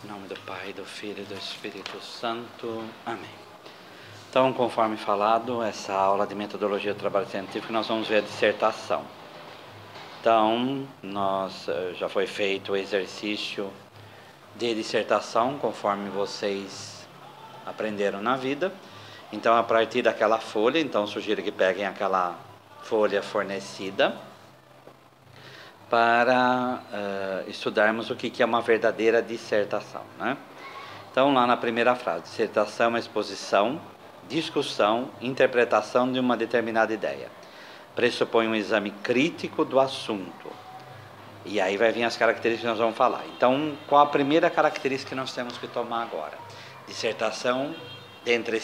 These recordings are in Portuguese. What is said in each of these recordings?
Em nome do Pai, do Filho e do Espírito Santo. Amém. Então, conforme falado, essa aula de metodologia do trabalho científico, nós vamos ver a dissertação. Então, já foi feito o exercício de dissertação, conforme vocês aprenderam na vida. Então, a partir daquela folha, então sugiro que peguem aquela folha fornecida para estudarmos o que é uma verdadeira dissertação, né? Então, lá na primeira frase, dissertação é uma exposição, discussão, interpretação de uma determinada ideia. Pressupõe um exame crítico do assunto. E aí vai vir as características que nós vamos falar. Então, qual a primeira característica que nós temos que tomar agora? Dissertação, dentre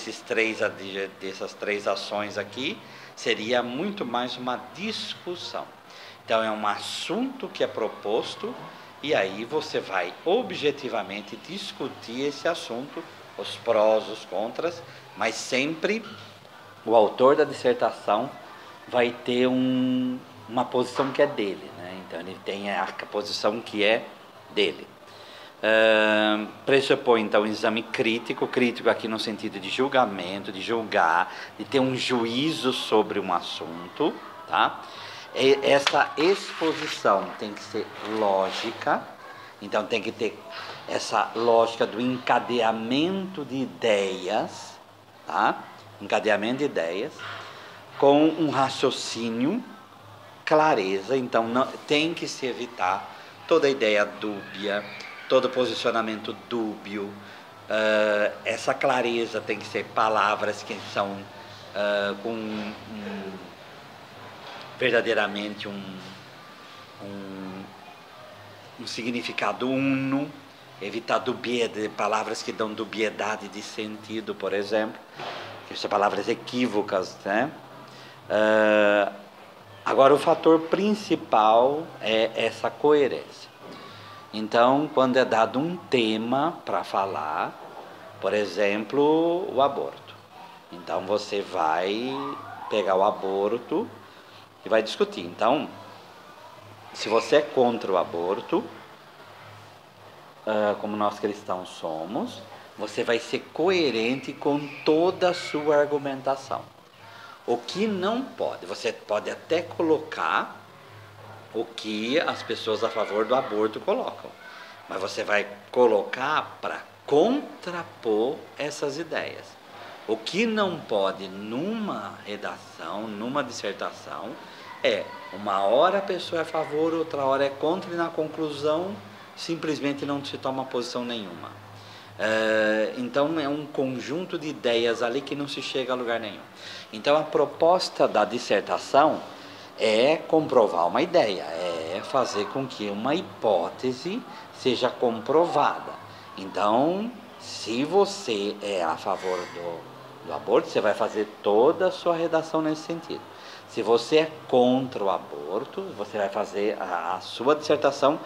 dessas três ações aqui, seria muito mais uma discussão. Então, é um assunto que é proposto e aí você vai objetivamente discutir esse assunto, os prós, os contras, mas sempre o autor da dissertação vai ter uma posição que é dele, né? Então, ele tem a posição que é dele. Pressupõe, então, um exame crítico aqui no sentido de julgamento, de julgar, de ter um juízo sobre um assunto, tá? Essa exposição tem que ser lógica, então tem que ter essa lógica do encadeamento de ideias, tá? Encadeamento de ideias, com um raciocínio, clareza, então tem que se evitar toda ideia dúbia, todo posicionamento dúbio, essa clareza tem que ser palavras que são com verdadeiramente um significado uno, evitar palavras que dão dubiedade de sentido, por exemplo, que são palavras equívocas, né? Agora, o fator principal é essa coerência. Então, quando é dado um tema para falar, por exemplo, o aborto, então você vai pegar o aborto e vai discutir. Então, se você é contra o aborto, como nós cristãos somos, você vai ser coerente com toda a sua argumentação. O que não pode, você pode até colocar o que as pessoas a favor do aborto colocam, mas você vai colocar para contrapor essas ideias. O que não pode numa redação, numa dissertação, uma hora a pessoa é a favor, outra hora é contra, e na conclusão simplesmente não se toma posição nenhuma. Então é um conjunto de ideias ali que não se chega a lugar nenhum. Então a proposta da dissertação é comprovar uma ideia, é fazer com que uma hipótese seja comprovada. Então, se você é a favor do aborto, você vai fazer toda a sua redação nesse sentido. Se você é contra o aborto, você vai fazer a sua dissertação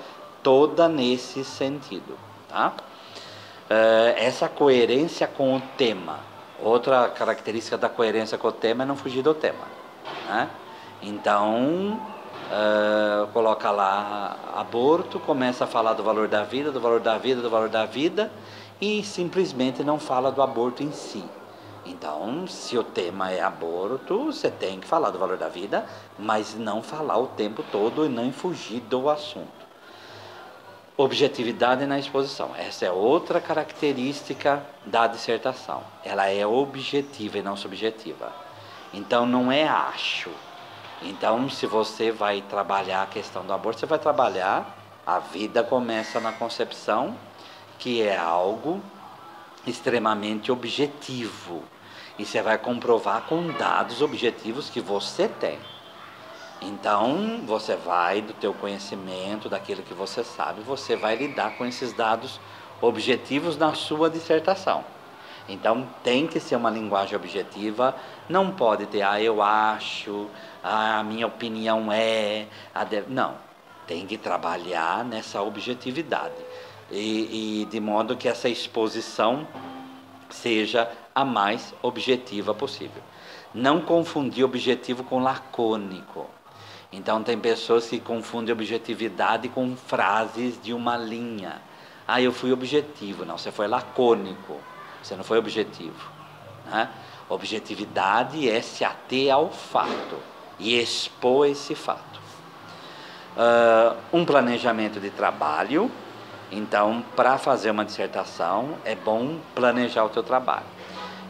toda nesse sentido, tá? Essa coerência com o tema. Outra característica da coerência com o tema é não fugir do tema, né? Então, coloca lá aborto, começa a falar do valor da vida, do valor da vida, do valor da vida, e simplesmente não fala do aborto em si. Então, se o tema é aborto, você tem que falar do valor da vida, mas não falar o tempo todo e não fugir do assunto. Objetividade na exposição. Essa é outra característica da dissertação. Ela é objetiva e não subjetiva. Então, não é acho. Então, se você vai trabalhar a questão do aborto, você vai trabalhar, a vida começa na concepção, que é algo extremamente objetivo. E você vai comprovar com dados objetivos que você tem. Então, você vai, do teu conhecimento, daquilo que você sabe, você vai lidar com esses dados objetivos na sua dissertação. Então, tem que ser uma linguagem objetiva, não pode ter, eu acho, a minha opinião não, tem que trabalhar nessa objetividade, e de modo que essa exposição seja a mais objetiva possível. Não confundir objetivo com lacônico. Então, tem pessoas que confundem objetividade com frases de uma linha. Ah, eu fui objetivo. Não, você foi lacônico, você não foi objetivo, né? Objetividade é se ater ao fato e expor esse fato. Um planejamento de trabalho. Então, para fazer uma dissertação, é bom planejar o teu trabalho.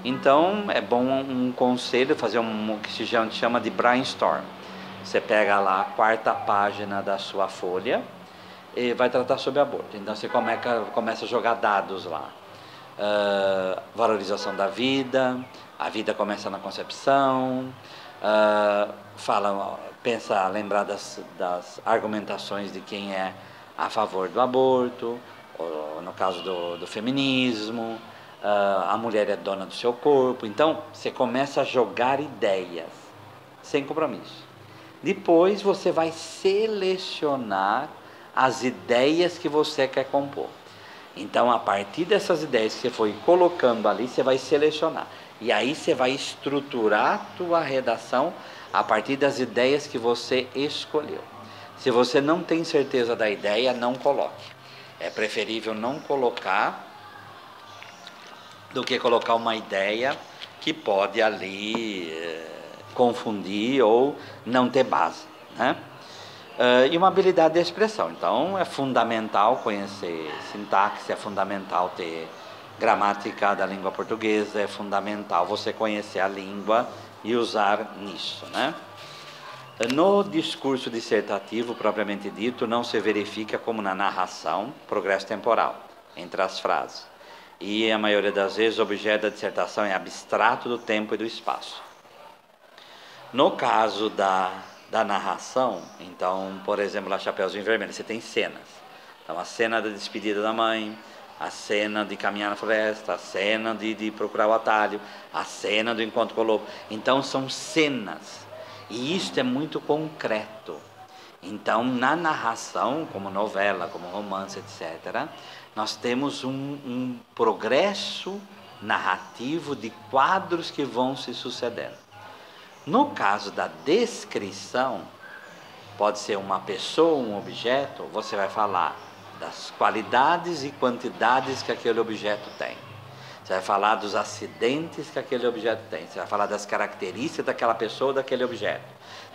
Então, é bom um conselho, fazer o que se chama de brainstorm. Você pega lá a quarta página da sua folha e vai tratar sobre aborto. Então, você começa a jogar dados lá. Valorização da vida, a vida começa na concepção, lembrar das argumentações de quem é a favor do aborto, ou no caso do feminismo, a mulher é dona do seu corpo. Então, você começa a jogar ideias, sem compromisso. Depois, você vai selecionar as ideias que você quer compor. Então, a partir dessas ideias que você foi colocando ali, você vai selecionar. E aí você vai estruturar a tua redação a partir das ideias que você escolheu. Se você não tem certeza da ideia, não coloque. É preferível não colocar do que colocar uma ideia que pode ali confundir ou não ter base, né? E uma habilidade de expressão. Então, é fundamental conhecer sintaxe, é fundamental ter gramática da língua portuguesa, é fundamental você conhecer a língua e usar nisso, né? No discurso dissertativo, propriamente dito, não se verifica, como na narração, progresso temporal entre as frases. E, a maioria das vezes, o objeto da dissertação é abstrato do tempo e do espaço. No caso da narração, então, por exemplo, lá Chapeuzinho Vermelho, você tem cenas. Então, a cena da despedida da mãe, a cena de caminhar na floresta, a cena de procurar o atalho, a cena do encontro com o lobo. Então, são cenas. E isto é muito concreto. Então, na narração, como novela, como romance, etc., nós temos um progresso narrativo de quadros que vão se sucedendo. No caso da descrição, pode ser uma pessoa, um objeto, você vai falar das qualidades e quantidades que aquele objeto tem. Você vai falar dos acidentes que aquele objeto tem. Você vai falar das características daquela pessoa ou daquele objeto.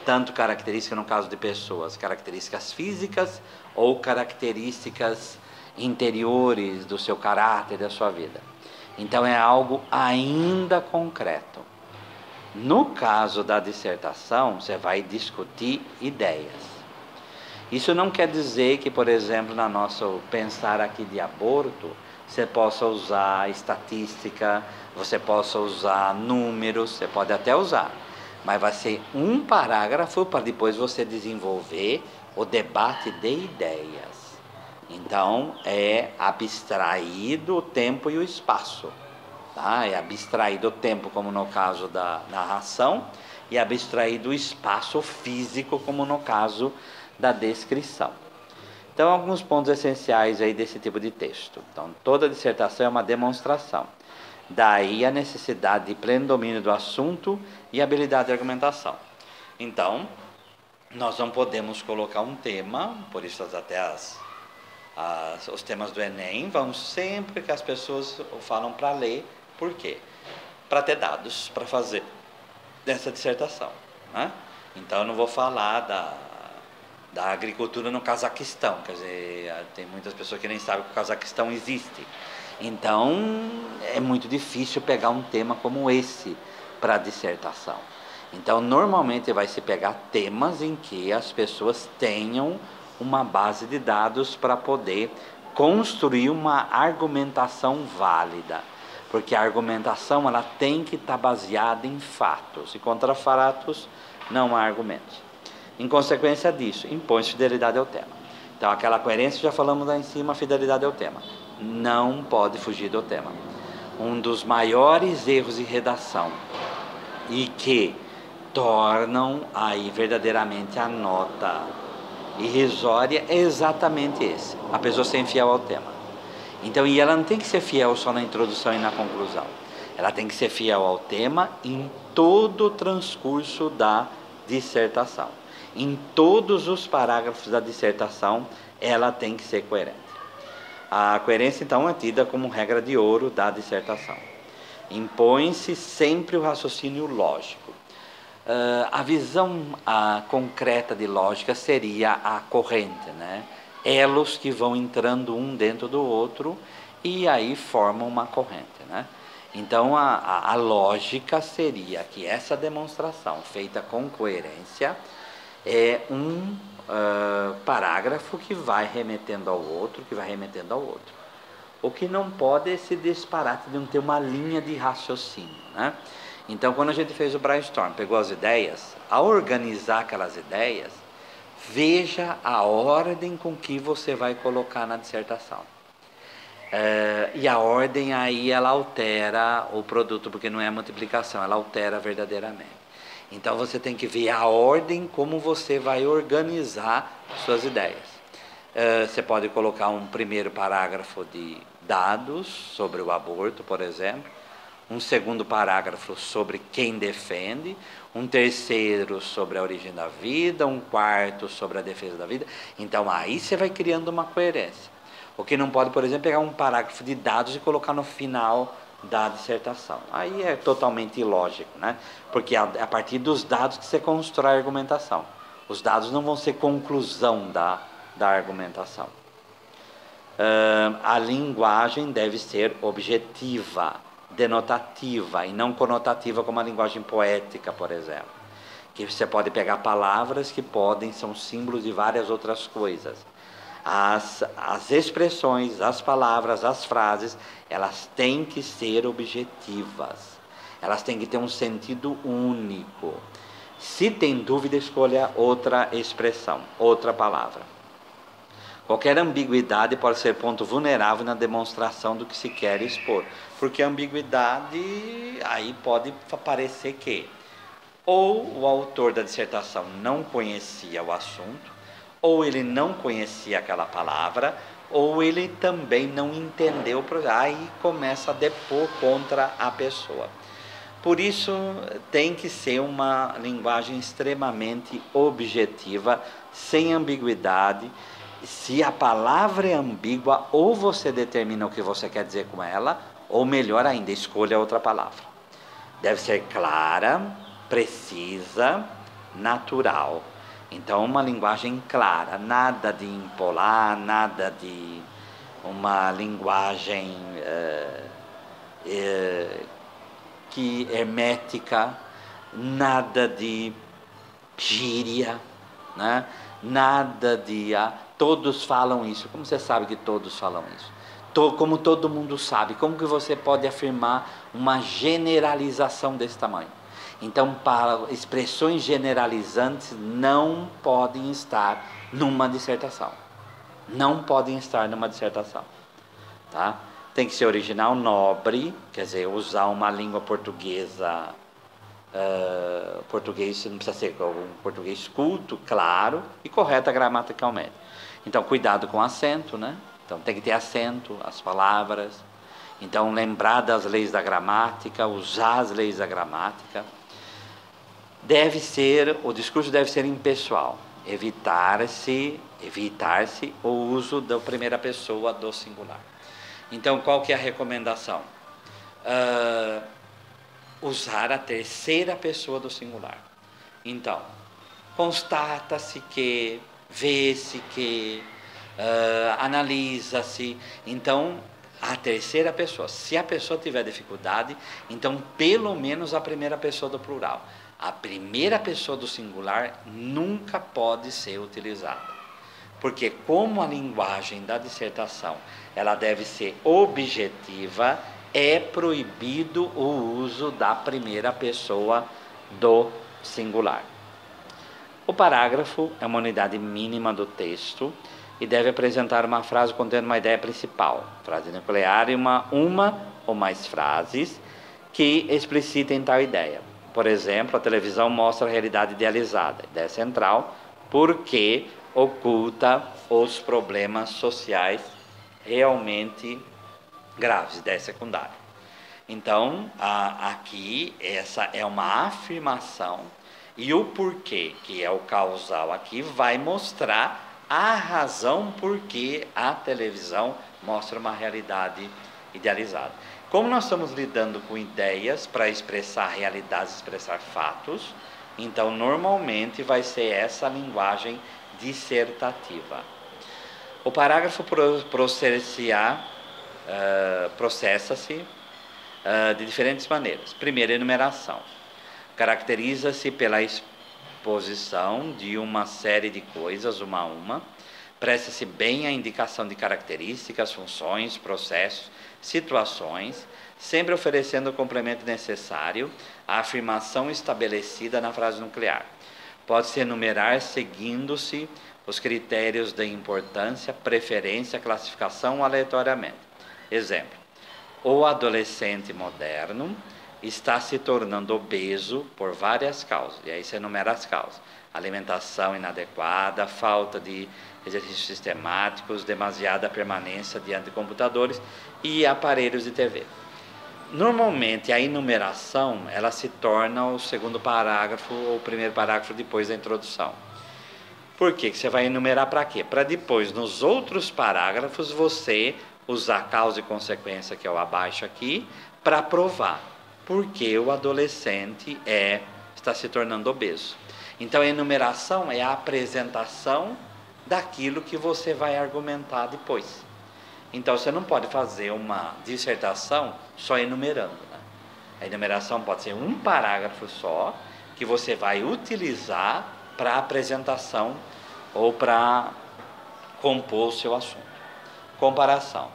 Tanto características, no caso de pessoas, características físicas ou características interiores do seu caráter, da sua vida. Então é algo ainda concreto. No caso da dissertação, você vai discutir ideias. Isso não quer dizer que, por exemplo, na nosso pensar aqui de aborto, você possa usar estatística, você possa usar números, você pode até usar, mas vai ser um parágrafo para depois você desenvolver o debate de ideias. Então, é abstraído o tempo e o espaço. Tá? É abstraído o tempo, como no caso da narração, e abstraído o espaço físico, como no caso da descrição. Então, alguns pontos essenciais aí desse tipo de texto. Então, toda dissertação é uma demonstração. Daí a necessidade de pleno domínio do assunto e habilidade de argumentação. Então, nós não podemos colocar um tema, por isso até os temas do Enem vão sempre que as pessoas falam para ler. Por quê? Para ter dados para fazer dessa dissertação, né? Então, eu não vou falar da agricultura no Cazaquistão, quer dizer, tem muitas pessoas que nem sabem que o Cazaquistão existe. Então, é muito difícil pegar um tema como esse para dissertação. Então, normalmente vai se pegar temas em que as pessoas tenham uma base de dados para poder construir uma argumentação válida. Porque a argumentação ela tem que estar baseada em fatos, e contra fatos não há argumentos. Em consequência disso, impõe-se fidelidade ao tema. Então, aquela coerência, já falamos lá em cima, fidelidade ao tema. Não pode fugir do tema. Um dos maiores erros de redação, e que tornam aí verdadeiramente a nota irrisória, é exatamente esse: a pessoa ser infiel ao tema. Então, e ela não tem que ser fiel só na introdução e na conclusão. Ela tem que ser fiel ao tema em todo o transcurso da dissertação. Em todos os parágrafos da dissertação, ela tem que ser coerente. A coerência, então, é tida como regra de ouro da dissertação. Impõe-se sempre o raciocínio lógico. A visão concreta de lógica seria a corrente, né? Elos que vão entrando um dentro do outro e aí formam uma corrente, né? Então, a lógica seria que essa demonstração feita com coerência é um parágrafo que vai remetendo ao outro, que vai remetendo ao outro. O que não pode é esse disparate de não ter uma linha de raciocínio, né? Então, quando a gente fez o brainstorm, pegou as ideias, ao organizar aquelas ideias, veja a ordem com que você vai colocar na dissertação. E a ordem aí, ela altera o produto, porque não é a multiplicação, ela altera verdadeiramente. Então, você tem que ver a ordem como você vai organizar suas ideias. Você pode colocar um primeiro parágrafo de dados sobre o aborto, por exemplo, um segundo parágrafo sobre quem defende, um terceiro sobre a origem da vida, um quarto sobre a defesa da vida. Então, aí você vai criando uma coerência. O que não pode, por exemplo, pegar um parágrafo de dados e colocar no final da dissertação. Aí é totalmente ilógico, né? Porque é a partir dos dados que você constrói a argumentação. Os dados não vão ser conclusão da argumentação. A linguagem deve ser objetiva, denotativa e não conotativa como a linguagem poética, por exemplo. Que você pode pegar palavras que são símbolos de várias outras coisas. As expressões, as palavras, as frases, elas têm que ser objetivas. Elas têm que ter um sentido único. Se tem dúvida, escolha outra expressão, outra palavra. Qualquer ambiguidade pode ser ponto vulnerável na demonstração do que se quer expor. Porque a ambiguidade, aí pode parecer que ou o autor da dissertação não conhecia o assunto, ou ele não conhecia aquela palavra, ou ele também não entendeu, aí começa a depor contra a pessoa. Por isso, tem que ser uma linguagem extremamente objetiva, sem ambiguidade. Se a palavra é ambígua, ou você determina o que você quer dizer com ela, ou melhor ainda, escolha outra palavra. Deve ser clara, precisa, natural. Então, uma linguagem clara, nada de empolar, nada de uma linguagem que hermética, nada de gíria, né? Nada de todos falam isso. Como você sabe que todos falam isso? Como todo mundo sabe, como que você pode afirmar uma generalização desse tamanho? Então, para expressões generalizantes não podem estar numa dissertação. Não podem estar numa dissertação. Tá? Tem que ser original, nobre, quer dizer, usar uma língua portuguesa. Português não precisa ser um português culto, claro e correto gramaticalmente. Então, cuidado com acento, né? Então, tem que ter acento, as palavras. Então, lembrar das leis da gramática, usar as leis da gramática. O discurso deve ser impessoal, evitar-se o uso da primeira pessoa do singular. Então, qual que é a recomendação? Usar a terceira pessoa do singular. Então, constata-se que, vê-se que, analisa-se. Então, a terceira pessoa. Se a pessoa tiver dificuldade, então pelo menos a primeira pessoa do plural. A primeira pessoa do singular nunca pode ser utilizada. Porque como a linguagem da dissertação, ela deve ser objetiva, é proibido o uso da primeira pessoa do singular. O parágrafo é uma unidade mínima do texto e deve apresentar uma frase contendo uma ideia principal, frase nuclear, e uma ou mais frases que explicitem tal ideia. Por exemplo, a televisão mostra a realidade idealizada, ideia central, porque oculta os problemas sociais realmente graves, ideia secundária. Então, aqui, essa é uma afirmação, e o porquê, que é o causal aqui, vai mostrar a razão por que a televisão mostra uma realidade idealizada. Como nós estamos lidando com ideias para expressar realidades, expressar fatos, então normalmente vai ser essa linguagem dissertativa. O parágrafo processa-se de diferentes maneiras. Primeiro, enumeração. Caracteriza-se pela exposição de uma série de coisas, uma a uma. Presta-se bem a indicação de características, funções, processos, situações, sempre oferecendo o complemento necessário à afirmação estabelecida na frase nuclear. Pode-se enumerar seguindo-se os critérios de importância, preferência, classificação aleatoriamente. Exemplo: o adolescente moderno está se tornando obeso por várias causas. E aí você enumera as causas: alimentação inadequada, falta de exercícios sistemáticos, demasiada permanência diante de computadores e aparelhos de TV. Normalmente a enumeração ela se torna o segundo parágrafo ou o primeiro parágrafo depois da introdução. Por quê? Que você vai enumerar para quê? Para depois, nos outros parágrafos, você usar causa e consequência, que é o abaixo aqui, para provar por que o adolescente está se tornando obeso. Então a enumeração é a apresentação daquilo que você vai argumentar depois. Então você não pode fazer uma dissertação só enumerando, né? A enumeração pode ser um parágrafo só, que você vai utilizar para apresentação ou para compor o seu assunto. Comparação.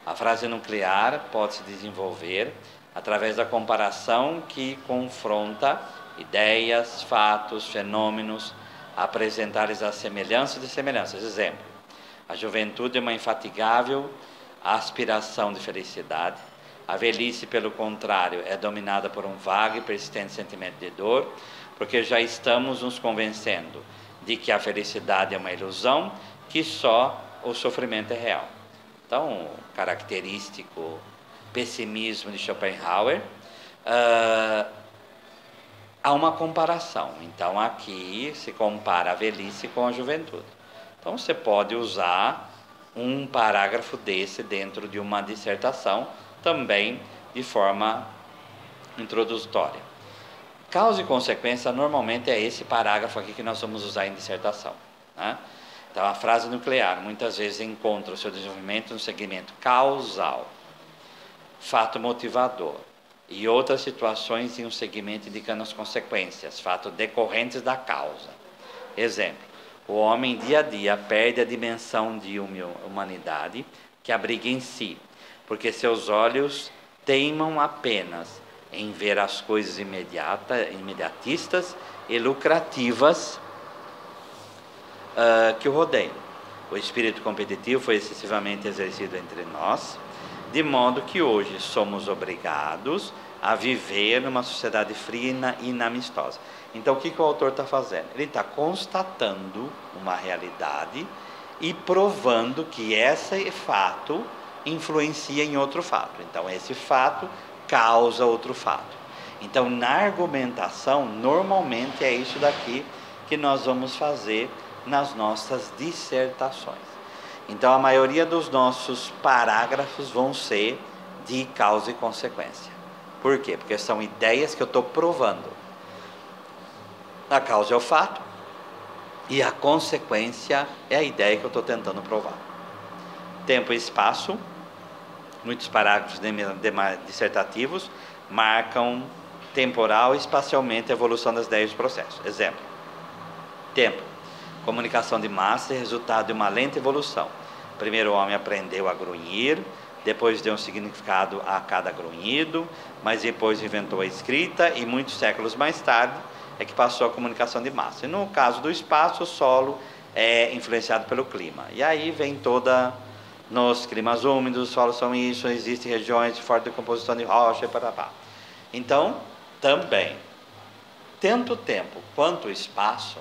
A frase nuclear pode se desenvolver através da comparação que confronta ideias, fatos, fenômenos, apresentar-lhes as semelhanças e dessemelhanças. Exemplo: a juventude é uma infatigável aspiração de felicidade. A velhice, pelo contrário, é dominada por um vago e persistente sentimento de dor, porque já estamos nos convencendo de que a felicidade é uma ilusão, que só o sofrimento é real. Então, característico pessimismo de Schopenhauer, há uma comparação. Então, aqui se compara a velhice com a juventude. Então, você pode usar um parágrafo desse dentro de uma dissertação, também de forma introdutória. Causa e consequência, normalmente é esse parágrafo aqui que nós vamos usar em dissertação, né? Então, a frase nuclear muitas vezes encontra o seu desenvolvimento no segmento causal, fato motivador, e outras situações em um segmento indicando as consequências, fatos decorrentes da causa. Exemplo: o homem dia a dia perde a dimensão de humanidade que abriga em si, porque seus olhos teimam apenas em ver as coisas imediatistas e lucrativas que o rodeiam. O espírito competitivo foi excessivamente exercido entre nós, de modo que hoje somos obrigados a viver numa sociedade fria e inamistosa. Então, o que o autor está fazendo? Ele está constatando uma realidade e provando que esse fato influencia em outro fato. Então, esse fato causa outro fato. Então, na argumentação, normalmente é isso daqui que nós vamos fazer nas nossas dissertações. Então, a maioria dos nossos parágrafos vão ser de causa e consequência. Por quê? Porque são ideias que eu estou provando. A causa é o fato e a consequência é a ideia que eu estou tentando provar. Tempo e espaço. Muitos parágrafos dissertativos marcam temporal e espacialmente a evolução das ideias e processos. Exemplo: tempo. Comunicação de massa é resultado de uma lenta evolução. Primeiro o homem aprendeu a grunhir, depois deu um significado a cada grunhido, mas depois inventou a escrita e muitos séculos mais tarde é que passou a comunicação de massa. E no caso do espaço, o solo é influenciado pelo clima. E aí vem toda... Nos climas úmidos, os solos são isso, existem regiões de forte decomposição de rocha e parapá. Então, também, tanto tempo quanto espaço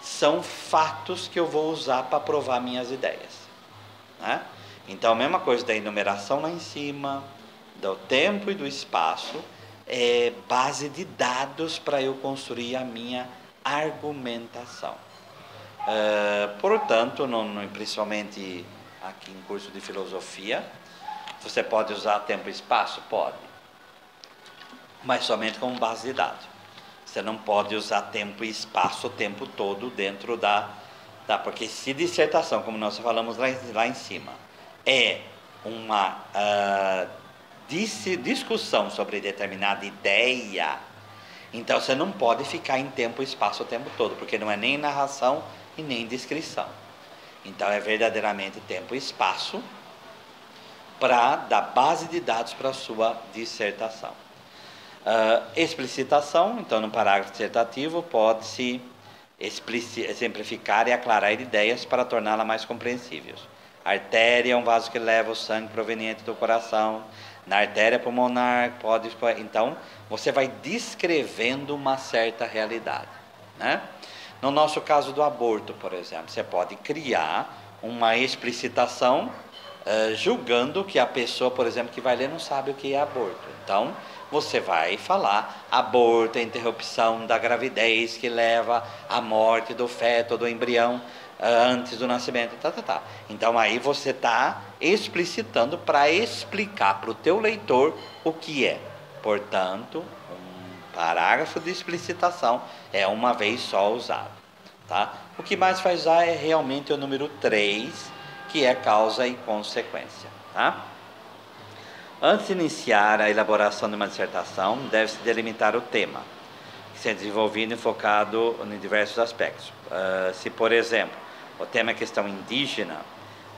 são fatos que eu vou usar para provar minhas ideias, né? Então, a mesma coisa da enumeração lá em cima, do tempo e do espaço, é base de dados para eu construir a minha argumentação. Portanto, principalmente aqui em curso de filosofia, você pode usar tempo e espaço? Pode, mas somente como base de dados. Você não pode usar tempo e espaço o tempo todo dentro porque se dissertação, como nós falamos lá em cima, é uma discussão sobre determinada ideia, então você não pode ficar em tempo e espaço o tempo todo, porque não é nem narração e nem descrição. Então é verdadeiramente tempo e espaço para dar base de dados para a sua dissertação. Explicitação, então no parágrafo dissertativo pode-se exemplificar e aclarar ideias para torná-la mais compreensível. A artéria é um vaso que leva o sangue proveniente do coração. Na artéria pulmonar então você vai descrevendo uma certa realidade, né? No nosso caso do aborto, por exemplo, você pode criar uma explicitação julgando que a pessoa, por exemplo, que vai ler não sabe o que é aborto. Então, você vai falar: aborto é a interrupção da gravidez que leva à morte do feto, do embrião, antes do nascimento. Então, aí você está explicitando para explicar para o teu leitor o que é. Portanto, um parágrafo de explicitação é uma vez só usado. Tá? O que mais vai usar é realmente o número 3, que é causa e consequência. Tá? Antes de iniciar a elaboração de uma dissertação, deve-se delimitar o tema, que será desenvolvido e focado em diversos aspectos. Se, por exemplo, o tema é questão indígena,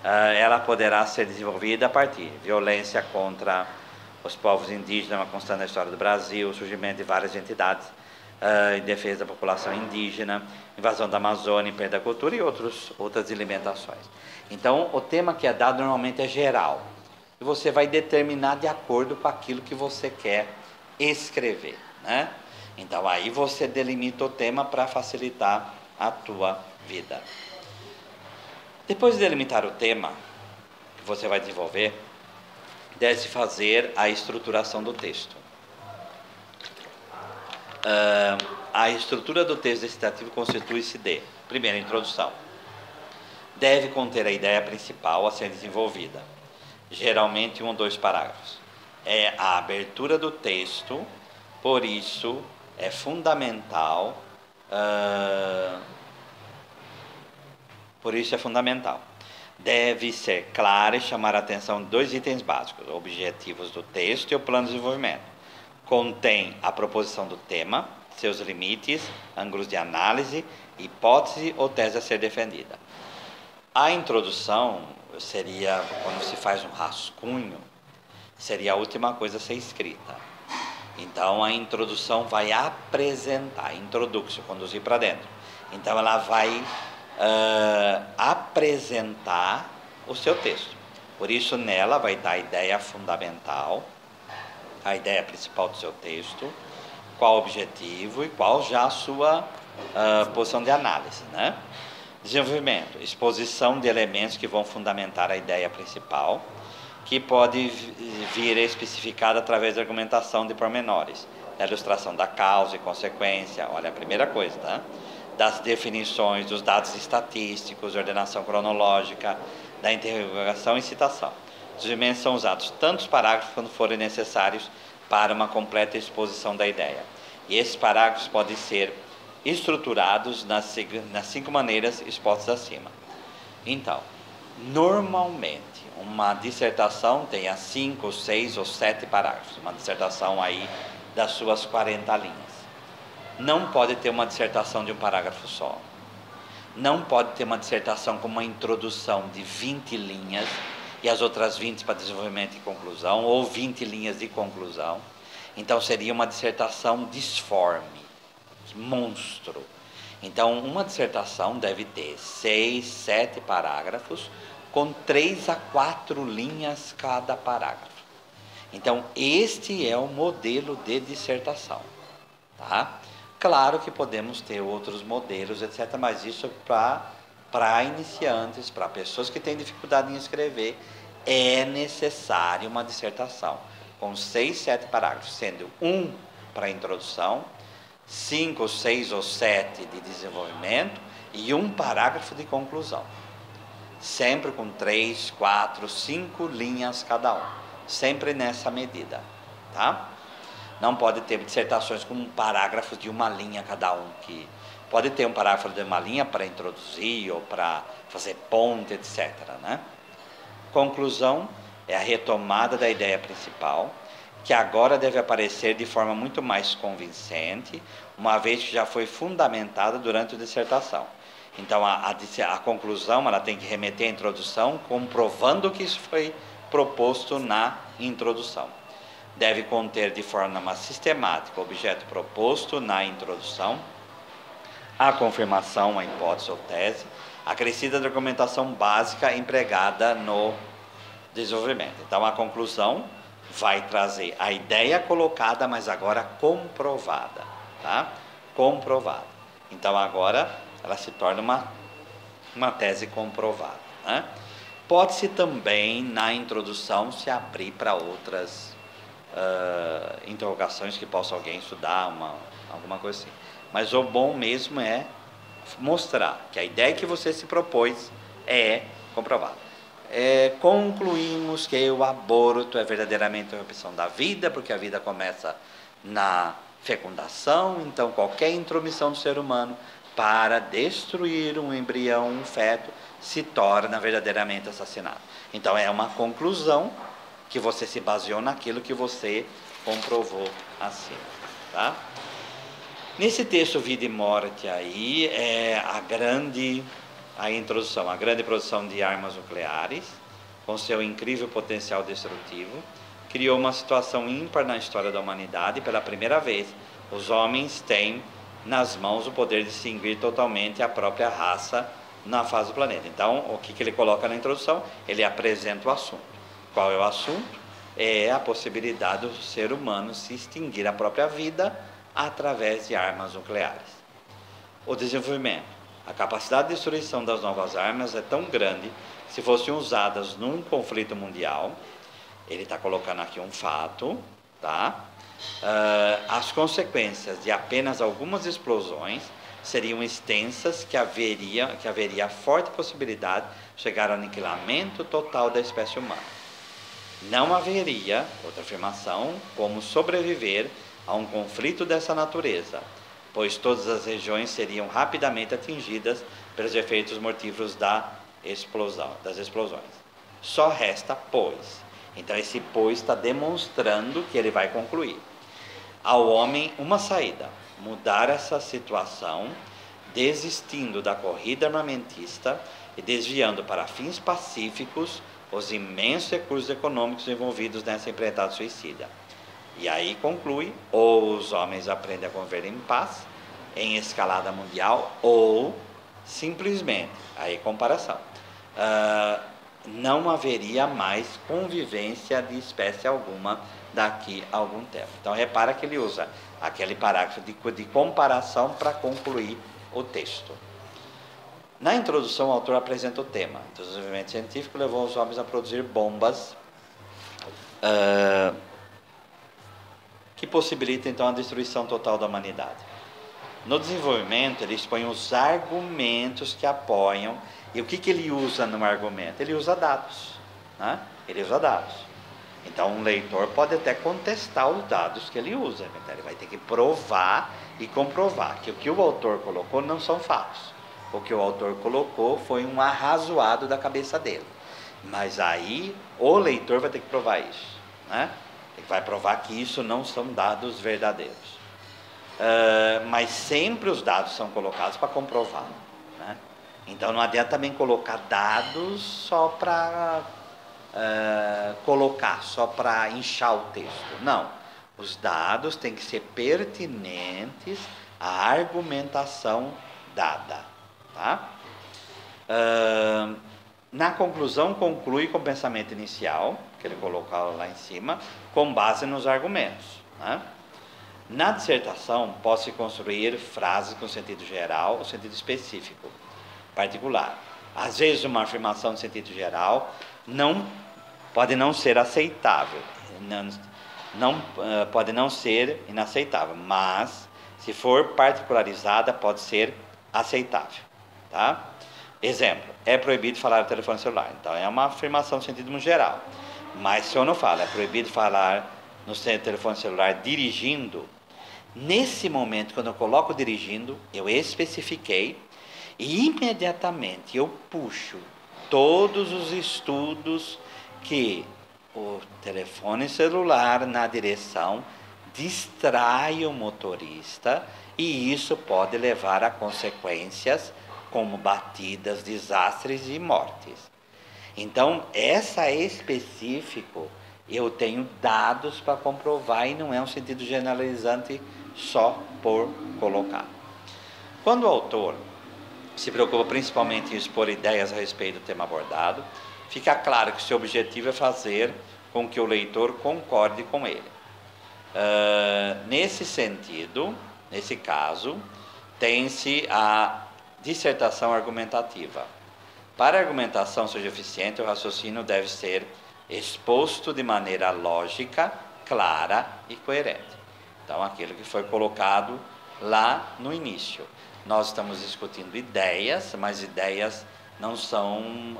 ela poderá ser desenvolvida a partir de violência contra os povos indígenas, uma constante na história do Brasil, o surgimento de várias entidades em defesa da população indígena, invasão da Amazônia, perda da cultura e outras alimentações. Então, o tema que é dado normalmente é geral, e você vai determinar de acordo com aquilo que você quer escrever, né? Então, aí você delimita o tema para facilitar a tua vida. Depois de delimitar o tema que você vai desenvolver, deve-se fazer a estruturação do texto. A estrutura do texto dissertativo constitui-se de: primeiro, a introdução. Deve conter a ideia principal a ser desenvolvida, geralmente 1 ou 2 parágrafos. É a abertura do texto, por isso é fundamental. Deve ser clara e chamar a atenção de 2 itens básicos: objetivos do texto e o plano de desenvolvimento. Contém a proposição do tema, seus limites, ângulos de análise, hipótese ou tese a ser defendida. A introdução seria, quando se faz um rascunho, seria a última coisa a ser escrita. Então, a introdução vai apresentar, introduction, conduzir para dentro. Então, ela vai apresentar o seu texto. Por isso, nela vai estar a ideia fundamental, a ideia principal do seu texto, qual o objetivo e qual já a sua posição de análise, né? Desenvolvimento, exposição de elementos que vão fundamentar a ideia principal, que pode vir especificada através da argumentação de pormenores, da ilustração da causa e consequência, olha a primeira coisa, tá? Das definições, dos dados estatísticos, ordenação cronológica, da interrogação e citação. Os elementos são usados tantos parágrafos quando forem necessários para uma completa exposição da ideia. E esses parágrafos podem ser estruturados nas 5 maneiras expostas acima. Então, normalmente, uma dissertação tem 5, 6 ou 7 parágrafos. Uma dissertação aí das suas 40 linhas. Não pode ter uma dissertação de um parágrafo só. Não pode ter uma dissertação com uma introdução de 20 linhas e as outras 20 para desenvolvimento e conclusão, ou 20 linhas de conclusão. Então, seria uma dissertação disforme, monstro. Então, uma dissertação deve ter 6, 7 parágrafos, com 3 a 4 linhas cada parágrafo. Então, este é o modelo de dissertação, tá? Claro que podemos ter outros modelos, etc., mas isso para iniciantes, para pessoas que têm dificuldade em escrever, é necessário uma dissertação com 6, 7 parágrafos, sendo 1 para a introdução, 5, 6 ou 7 de desenvolvimento e um parágrafo de conclusão. Sempre com 3, 4, 5 linhas cada um. Sempre nessa medida. Tá? Não pode ter dissertações com um parágrafo de uma linha cada um. Pode ter um parágrafo de uma linha para introduzir ou para fazer ponte, etc. Né? Conclusão é a retomada da ideia principal, que agora deve aparecer de forma muito mais convincente, uma vez que já foi fundamentada durante a dissertação. Então, a conclusão ela tem que remeter à introdução, comprovando que isso foi proposto na introdução. Deve conter de forma sistemática o objeto proposto na introdução, a confirmação, a hipótese ou tese, acrescida da argumentação básica empregada no desenvolvimento. Então, a conclusão vai trazer a ideia colocada, mas agora comprovada. Tá? Comprovada. Então, agora ela se torna uma tese comprovada. Né? Pode-se também, na introdução, se abrir para outras interrogações que possa alguém estudar, alguma coisa assim. Mas o bom mesmo é mostrar que a ideia que você se propôs é comprovada. Concluímos que o aborto é verdadeiramente a opção da vida, porque a vida começa na fecundação, então qualquer intromissão do ser humano para destruir um embrião, um feto, se torna verdadeiramente assassinato. Então é uma conclusão que você se baseou naquilo que você comprovou acima. Tá? Nesse texto Vida e Morte aí é a introdução, a grande produção de armas nucleares, com seu incrível potencial destrutivo, criou uma situação ímpar na história da humanidade. Pela primeira vez, os homens têm nas mãos o poder de extinguir totalmente a própria raça na face do planeta. Então, o que ele coloca na introdução? Ele apresenta o assunto. Qual é o assunto? É a possibilidade do ser humano se extinguir a própria vida através de armas nucleares. O desenvolvimento. A capacidade de destruição das novas armas é tão grande que, se fossem usadas num conflito mundial, ele está colocando aqui um fato, tá? As consequências de apenas algumas explosões seriam extensas, que haveria forte possibilidade de chegar ao aniquilamento total da espécie humana. Não haveria, outra afirmação, como sobreviver a um conflito dessa natureza, pois todas as regiões seriam rapidamente atingidas pelos efeitos mortíferos das explosões. Só resta, pois. Então esse pois está demonstrando que ele vai concluir. Ao homem uma saída, mudar essa situação, desistindo da corrida armamentista e desviando para fins pacíficos os imensos recursos econômicos envolvidos nessa empreitada suicida. E aí conclui: ou os homens aprendem a conviver em paz, em escalada mundial, ou simplesmente, aí comparação, não haveria mais convivência de espécie alguma daqui a algum tempo. Então repara que ele usa aquele parágrafo de comparação para concluir o texto. Na introdução, o autor apresenta o tema. O desenvolvimento científico levou os homens a produzir bombas que possibilitam então a destruição total da humanidade. No desenvolvimento, ele expõe os argumentos que apoiam. E o que ele usa no argumento? Ele usa dados. Né? Ele usa dados. Então, um leitor pode até contestar os dados que ele usa. Então, ele vai ter que provar e comprovar que o que o autor colocou não são fatos. O que o autor colocou foi um arrazoado da cabeça dele. Mas aí, o leitor vai ter que provar isso. Né? Ele vai provar que isso não são dados verdadeiros. Mas sempre os dados são colocados para comprovar. Né? Então não adianta também colocar dados só para colocar, só para inchar o texto. Não. Os dados têm que ser pertinentes à argumentação dada. Tá? Na conclusão, conclui com o pensamento inicial, que ele colocou lá em cima, com base nos argumentos. Né? Na dissertação, pode-se construir frases com sentido geral ou sentido específico, particular. Às vezes, uma afirmação de sentido geral pode não ser aceitável, pode não ser inaceitável, mas, se for particularizada, pode ser aceitável. tá? Exemplo, é proibido falar no telefone celular. Então, é uma afirmação no sentido geral. Mas se eu não falo, é proibido falar no telefone celular dirigindo, nesse momento, quando eu coloco dirigindo, eu especifiquei e imediatamente eu puxo todos os estudos que o telefone celular na direção distrai o motorista e isso pode levar a consequências como batidas, desastres e mortes. Então, essa é específico, eu tenho dados para comprovar e não é um sentido generalizante só por colocar. Quando o autor se preocupa principalmente em expor ideias a respeito do tema abordado, fica claro que seu objetivo é fazer com que o leitor concorde com ele. Nesse sentido, nesse caso, tem-se a dissertação argumentativa. Para a argumentação seja eficiente, o raciocínio deve ser exposto de maneira lógica, clara e coerente. Então, aquilo que foi colocado lá no início. Nós estamos discutindo ideias, mas ideias não são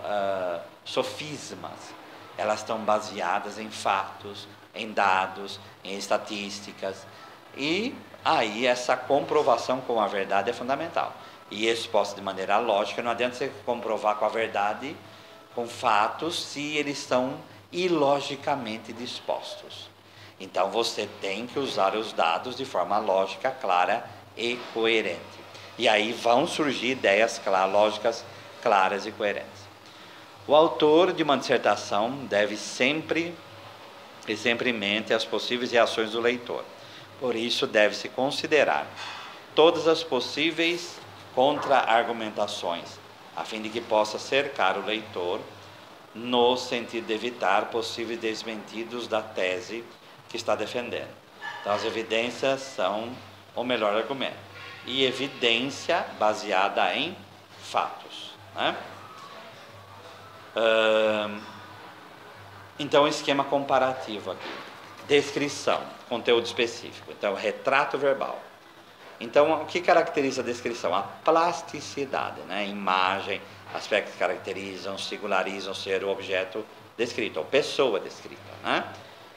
sofismas. Elas estão baseadas em fatos, em dados, em estatísticas. E aí essa comprovação com a verdade é fundamental. E exposta de maneira lógica, não adianta você comprovar com a verdade, com fatos, se eles estão ilogicamente dispostos. Então você tem que usar os dados de forma lógica, clara e coerente. E aí vão surgir ideias lógicas, claras e coerentes. O autor de uma dissertação deve sempre em mente as possíveis reações do leitor. Por isso, deve-se considerar todas as possíveis contra-argumentações, a fim de que possa cercar o leitor no sentido de evitar possíveis desmentidos da tese que está defendendo. Então, as evidências são o melhor argumento. E evidência baseada em fatos, né? Então, esquema comparativo aqui. Descrição, conteúdo específico. Então, retrato verbal. Então, o que caracteriza a descrição? A plasticidade, né? Imagem, aspectos que caracterizam, singularizam ser o objeto descrito, ou pessoa descrita, né?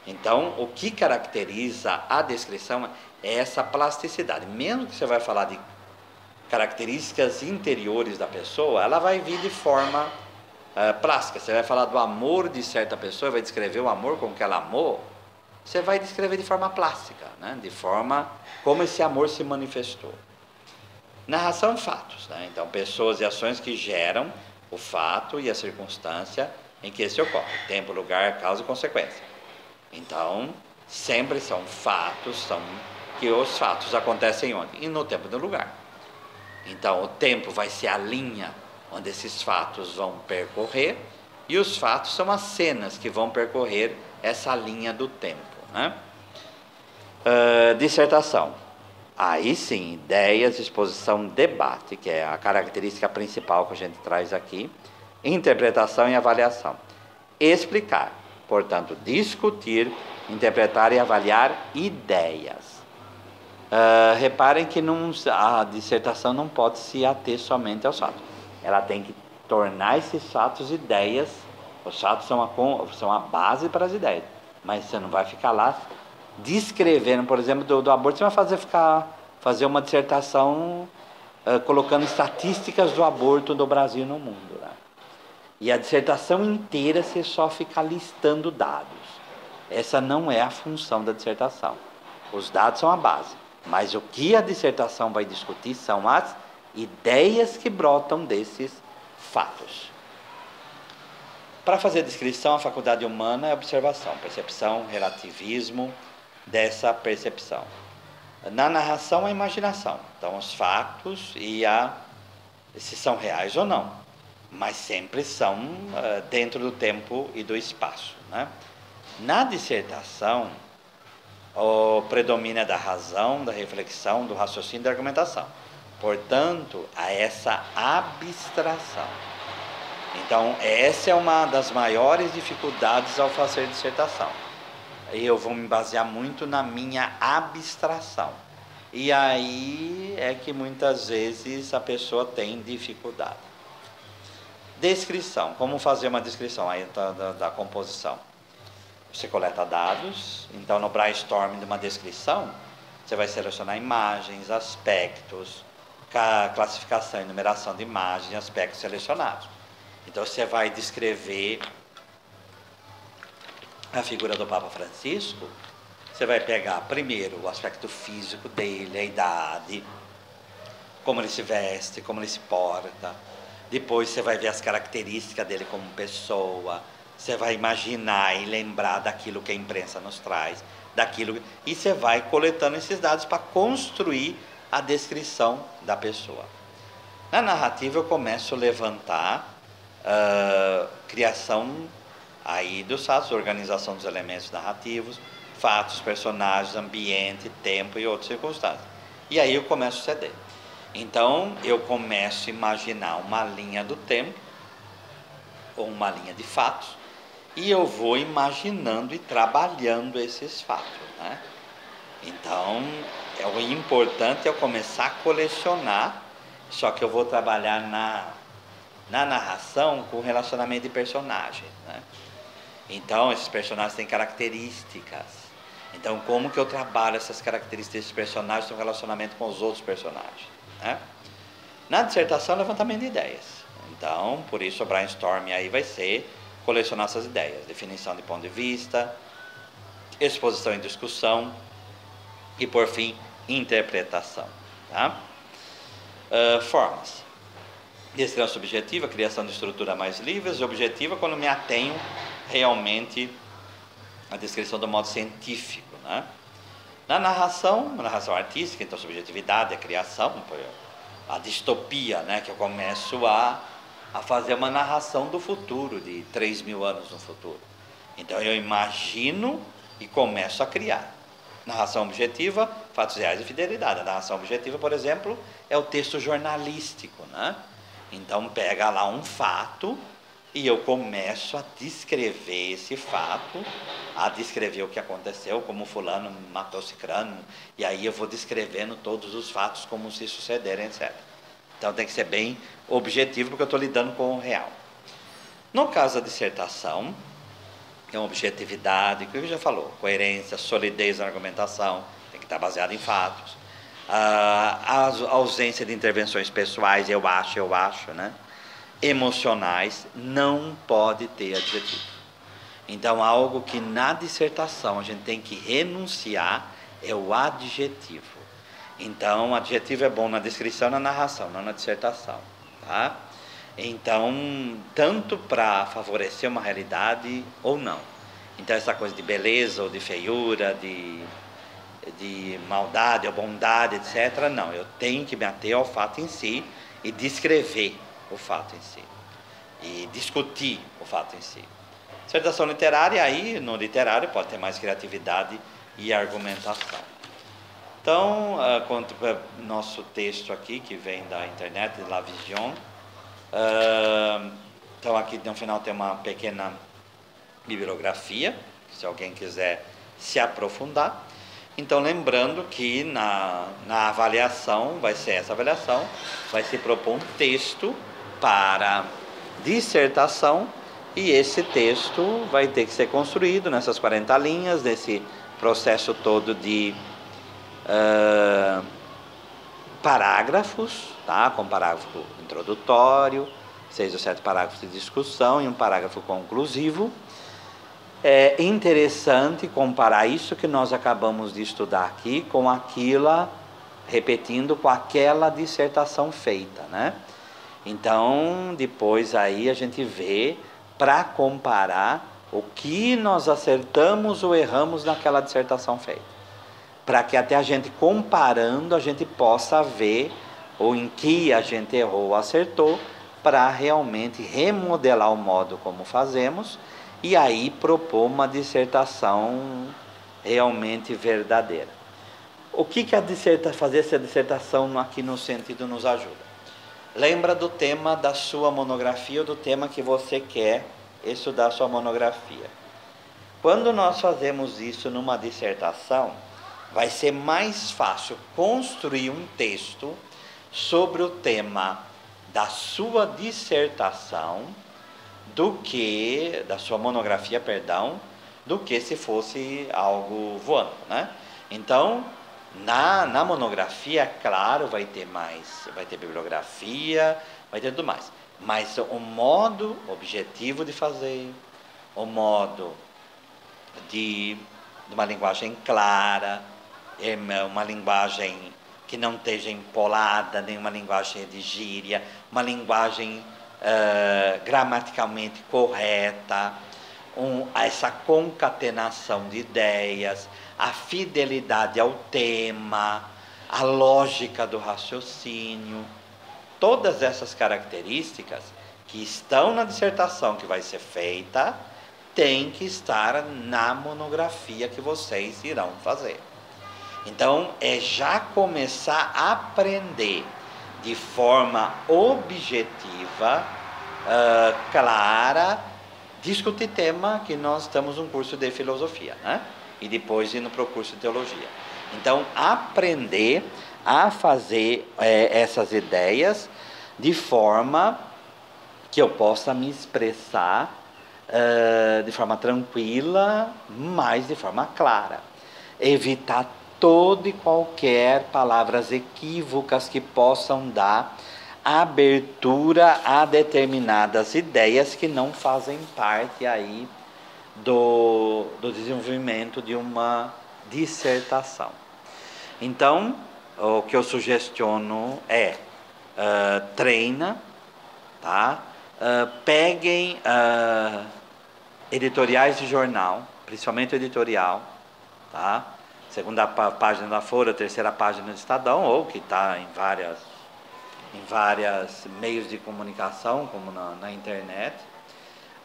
Então, o que caracteriza a descrição é essa plasticidade. Mesmo que você vai falar de características interiores da pessoa, ela vai vir de forma plástica. Você vai falar do amor de certa pessoa, vai descrever o amor com que ela amou, você vai descrever de forma plástica, né? De forma como esse amor se manifestou. Narração, fatos, né? Então, pessoas e ações que geram o fato e a circunstância em que esse ocorre. Tempo, lugar, causa e consequência. Então, sempre são fatos, que os fatos acontecem onde? E no tempo e no lugar. Então, o tempo vai ser a linha onde esses fatos vão percorrer, e os fatos são as cenas que vão percorrer essa linha do tempo, né? Dissertação. Aí sim, ideias, exposição, debate, que é a característica principal que a gente traz aqui. Interpretação e avaliação. Explicar, portanto, discutir, interpretar e avaliar ideias. Reparem que a dissertação não pode se ater somente aos fatos. Ela tem que tornar esses fatos ideias. Os fatos são a base para as ideias. Mas você não vai ficar lá descrevendo, por exemplo, do aborto. Você vai fazer uma dissertação colocando estatísticas do aborto do Brasil no mundo, né? E a dissertação inteira você só fica listando dados. Essa não é a função da dissertação. Os dados são a base. Mas o que a dissertação vai discutir são as ideias que brotam desses fatos. Para fazer a descrição, a faculdade humana é observação, percepção, relativismo dessa percepção. Na narração, a imaginação. Então, os fatos se são reais ou não, mas sempre são dentro do tempo e do espaço, né? Na dissertação, o predomínio da razão, da reflexão, do raciocínio e da argumentação. Portanto, há essa abstração. Então, essa é uma das maiores dificuldades ao fazer dissertação. Eu vou me basear muito na minha abstração. E aí é que muitas vezes a pessoa tem dificuldade. Descrição, como fazer uma descrição aí da composição? Você coleta dados, então no brainstorming de uma descrição, você vai selecionar imagens, aspectos, classificação e numeração de imagens e aspectos selecionados. Então você vai descrever a figura do Papa Francisco, você vai pegar primeiro o aspecto físico dele, a idade, como ele se veste, como ele se porta. Depois você vai ver as características dele como pessoa. Você vai imaginar e lembrar daquilo que a imprensa nos traz, e você vai coletando esses dados para construir a descrição da pessoa. Na narrativa eu começo a levantar criação aí dos fatos, organização dos elementos narrativos, fatos, personagens, ambiente, tempo e outras circunstâncias. E aí eu começo a ceder. Então eu começo a imaginar uma linha do tempo, ou uma linha de fatos, e eu vou imaginando e trabalhando esses fatos, né? Então, o importante é eu começar a colecionar, só que eu vou trabalhar na narração com o relacionamento de personagens, né? Então, esses personagens têm características. Então, como que eu trabalho essas características desses personagens no relacionamento com os outros personagens, né? Na dissertação, levantamento de ideias. Então, por isso o brainstorming aí vai ser colecionar essas ideias, definição de ponto de vista, exposição e discussão e, por fim, interpretação. Tá? Formas. Descrição subjetiva, criação de estrutura mais livres, e objetiva quando me atenho realmente à descrição do modo científico. Né? Na narração, uma narração artística, então subjetividade, a criação, a distopia, né? Que eu começo a fazer uma narração do futuro, de 3.000 anos no futuro. Então eu imagino e começo a criar. Narração objetiva, fatos reais e fidelidade. A narração objetiva, por exemplo, é o texto jornalístico, né? Então pega lá um fato e eu começo a descrever esse fato, a descrever o que aconteceu, como fulano matou cicrano, e aí eu vou descrevendo todos os fatos como se sucederem, etc. Então tem que ser bem objetivo, porque eu estou lidando com o real. No caso da dissertação, é uma objetividade, que eu já falou, coerência, solidez na argumentação, tem que estar baseado em fatos. A ausência de intervenções pessoais, eu acho, né? Emocionais, não pode ter adjetivo. Então, algo que na dissertação a gente tem que renunciar é o adjetivo. Então, o adjetivo é bom na descrição e na narração, não na dissertação. Tá? Então, tanto para favorecer uma realidade ou não. Então, essa coisa de beleza ou de feiura, de maldade ou bondade, etc., não. Eu tenho que me ater ao fato em si e descrever o fato em si. E discutir o fato em si. Dissertação literária, aí no literário pode ter mais criatividade e argumentação. Então, quanto ao nosso texto aqui, que vem da internet, de La Vision, então aqui no final tem uma pequena bibliografia, se alguém quiser se aprofundar. Então, lembrando que na avaliação, vai ser essa avaliação, vai se propor um texto para dissertação, e esse texto vai ter que ser construído nessas 40 linhas, nesse processo todo de parágrafos, tá? Com parágrafo introdutório, 6 ou 7 parágrafos de discussão e um parágrafo conclusivo. É interessante comparar isso que nós acabamos de estudar aqui com aquilo, repetindo, com aquela dissertação feita, né? Então, depois aí a gente vê, para comparar, o que nós acertamos ou erramos naquela dissertação feita. Para que até a gente comparando, a gente possa ver ou em que a gente errou ou acertou, para realmente remodelar o modo como fazemos, e aí propor uma dissertação realmente verdadeira. O que fazer essa dissertação aqui no sentido nos ajuda? Lembra do tema da sua monografia ou do tema que você quer estudar a sua monografia. Quando nós fazemos isso numa dissertação, vai ser mais fácil construir um texto sobre o tema da sua dissertação da sua monografia, perdão, do que se fosse algo voando, né? Então, na monografia, claro, vai ter bibliografia, vai ter tudo mais. Mas o modo objetivo de fazer, o modo de uma linguagem clara, uma linguagem que não esteja empolada, nem uma linguagem de gíria, uma linguagem gramaticalmente correta, essa concatenação de ideias, a fidelidade ao tema, a lógica do raciocínio, todas essas características que estão na dissertação que vai ser feita, tem que estar na monografia que vocês irão fazer. Então, é já começar a aprender de forma objetiva, clara, discutir tema, que nós estamos num curso de filosofia, né? E depois indo para o curso de teologia. Então, aprender a fazer essas ideias de forma que eu possa me expressar de forma tranquila, mas de forma clara. Evitar todo e qualquer palavras equívocas que possam dar abertura a determinadas ideias que não fazem parte aí do desenvolvimento de uma dissertação. Então, o que eu sugestiono é treina, tá? Peguem editoriais de jornal, principalmente o editorial, tá? Segunda página da Folha, terceira página do Estadão, ou que está em vários meios de comunicação, como na internet.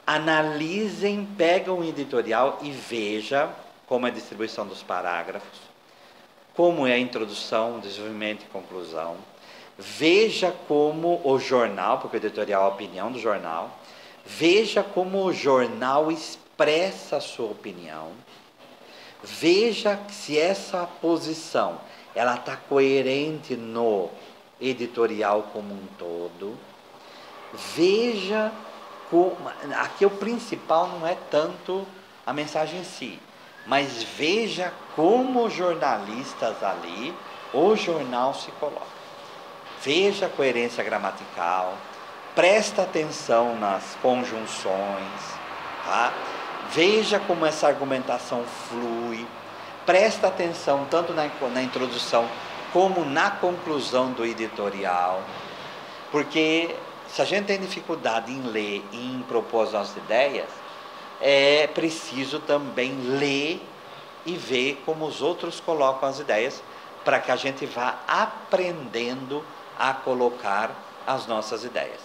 Analisem, pegam o editorial e veja como é a distribuição dos parágrafos, como é a introdução, desenvolvimento e conclusão. Veja como o jornal, porque o editorial é a opinião do jornal, veja como o jornal expressa a sua opinião. Veja se essa posição ela está coerente no editorial como um todo. Veja como, aqui o principal não é tanto a mensagem em si, mas veja como os jornalistas ali, o jornal se coloca. Veja a coerência gramatical, presta atenção nas conjunções, tá? Veja como essa argumentação flui, presta atenção tanto na introdução como na conclusão do editorial, porque se a gente tem dificuldade em ler e em propor as nossas ideias, é preciso também ler e ver como os outros colocam as ideias, para que a gente vá aprendendo a colocar as nossas ideias.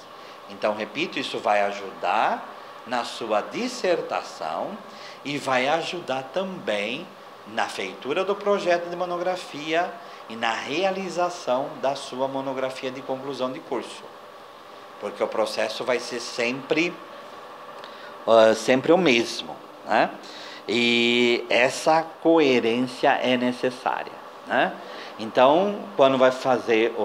Então, repito, isso vai ajudar na sua dissertação e vai ajudar também na feitura do projeto de monografia e na realização da sua monografia de conclusão de curso, porque o processo vai ser sempre o mesmo, né? E essa coerência é necessária, né? Então, quando vai fazer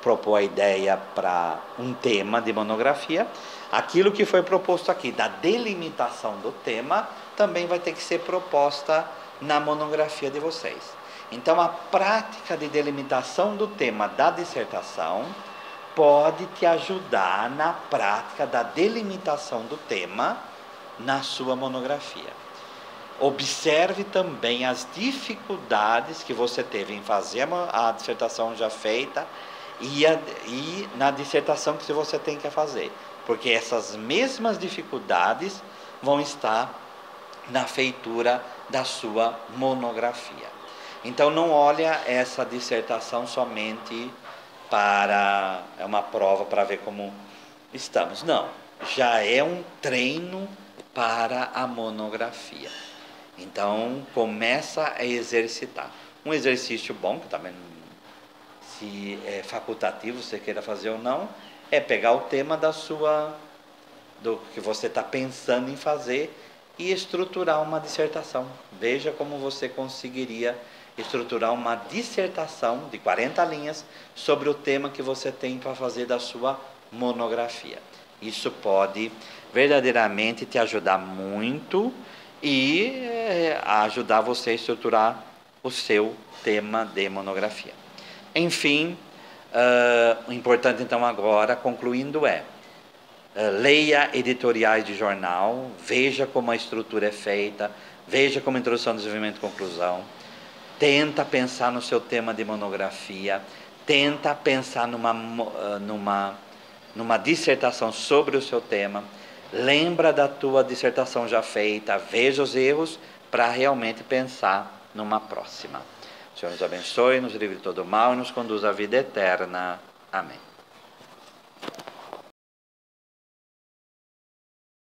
propor a ideia para um tema de monografia, aquilo que foi proposto aqui, da delimitação do tema, também vai ter que ser proposta na monografia de vocês. Então, a prática de delimitação do tema da dissertação pode te ajudar na prática da delimitação do tema na sua monografia. Observe também as dificuldades que você teve em fazer a dissertação já feita e na dissertação que você tem que fazer, porque essas mesmas dificuldades vão estar na feitura da sua monografia. Então, não olha essa dissertação somente para uma prova para ver como estamos. Não, já é um treino para a monografia. Então, começa a exercitar. Um exercício bom, que também, se é facultativo, você queira fazer ou não, é pegar o tema do que você está pensando em fazer e estruturar uma dissertação. Veja como você conseguiria estruturar uma dissertação de 40 linhas sobre o tema que você tem para fazer da sua monografia. Isso pode verdadeiramente te ajudar muito e ajudar você a estruturar o seu tema de monografia. Enfim, o importante então agora, concluindo, leia editoriais de jornal, veja como a estrutura é feita, veja como introdução, desenvolvimento e conclusão, tenta pensar no seu tema de monografia, tenta pensar numa dissertação sobre o seu tema, lembra da tua dissertação já feita, veja os erros para realmente pensar numa próxima. O Senhor nos abençoe, nos livre de todo mal e nos conduz à vida eterna. Amém.